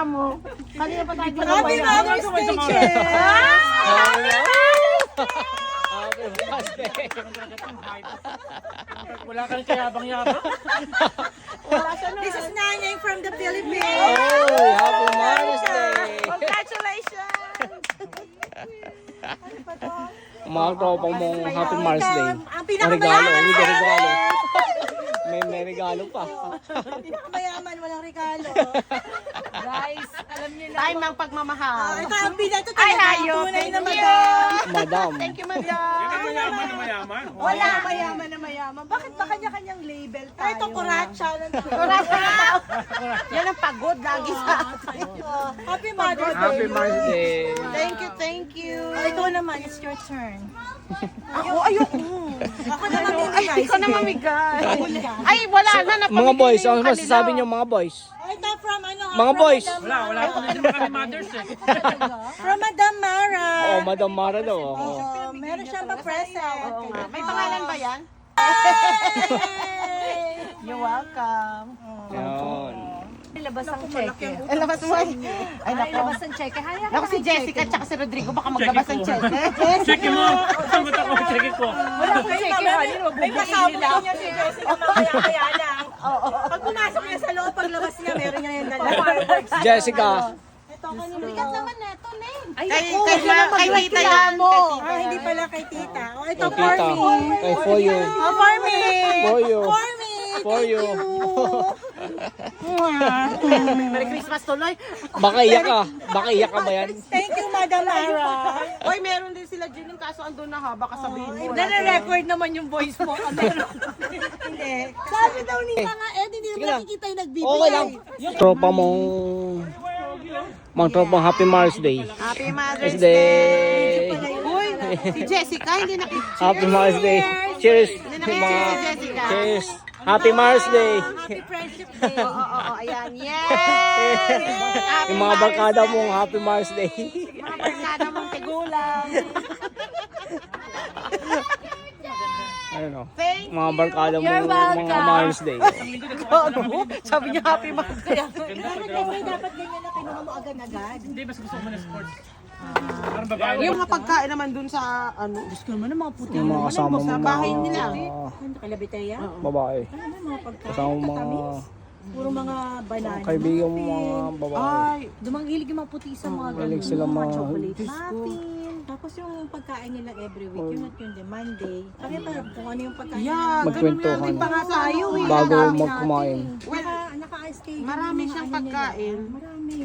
mo. Kanina pa tayo Happy Mother's Day, Jess! Happy Mother's Day. Wala ka rin kayabang-yabang. This is Nanyang from the Philippines. Oh, Happy Mother's Day. Congratulations! Mga tropang mong Happy Mother's Day. Ang Ang regalo, pinakamayaman hindi sa regalo. May regalo pa. pinakamayaman, walang regalo. Guys, alam niyo na. Time ang pagmamahal. Ito ang pinato Ay, talaga. hayop. Tunay Thank na you. madam. Madam. Thank you, madam. Mayaman na mayaman. Wala mayaman na mayaman. Bakit ba kanya-kanyang label tayo? Ito, kuratsa. Yan ang pagod lagi sa atin. Happy Mother's Day. Happy Mother's Day. Thank you. Ikaw naman, it's your turn. Ayoko. Ako naman Ay, bibigay. ikaw na mamigay. Ay, wala na. Mga boys, ano masasabi niyo mga boys? Ito from ano? Mga from boys. Madam- Wala pa rin kami mothers eh. From Madam Mara. Oh, Madam Mara daw. Oh. Oh, meron siyang pa-present. May pangalan ba yan? You're welcome. Yan. Labas ang cheque. Labas mo. Ay, labas ang cheque. Naku, si Jessica at si Rodrigo baka maglabas ng cheque. Check mo. Sagot ako, check ko. Wala akong cheque. May pasabog niya si Jessica mamaya-maya lang. Pag pumasok niya sa loob, paglabas niya, meron niya yung dala. Jessica. Ito, kanina bigat naman na ito, Neng. Kay tita yan. Hindi pala kay tita. Oh, ito, Kay for tita. me. Kay for you. Oh, for me. For you. For me. For you. Merry Christmas tuloy. Baka iyak ka. Baka iyak ka ba yan? Thank you, Madam Mara. Oy, meron din sila Jeline kaso andun na ha. Baka sabihin mo. Nare-record naman yung voice mo. Meron. Hindi. Sabi daw ni Tanga Ed, hindi Sige na lang. nakikita yung nagbibigay. Okay lang. Tropa mong... Mga tropang Happy Mother's Day. Happy Mother's Mother's Day. Uy, si Jessica hindi nakita. Happy Mother's Day. Cheers. Mga... Jessica. Cheers. Happy Mother's Day. Happy Friendship Day. Oo, ayan. Yes! Yung mga barkada mong Happy Mother's Day. Mga barkada mong tigulang. Ano? Thank Mga barkada mong You're welcome. mga Mother's Day. Sabi niya Happy Mother's Day. Dapat ganyan na kinuha mo agad-agad. Hindi, mas gusto mo na sports. Parang babae. Yung mga pagkain naman dun sa ano. Gusto naman ng mga puti. Yung mga kasama Sa mong bahay nila. Kalabiteya? babae. Ano mga pagkain? Kasama mong mga Puro mga banana. kaibigan mong mga babae. Ay, Dumanghilig yung mga puti sa mga Mahilig ganun. sila mga... chocolate muffin. Tapos yung pagkain nila every week, yun at yun din, Monday. Kami pa kung ano yung pagkain yeah, Magkwentuhan. ganun lang din pa nga tayo eh. Bago magkumain. Naka-schedule. Marami siyang pagkain. Marami.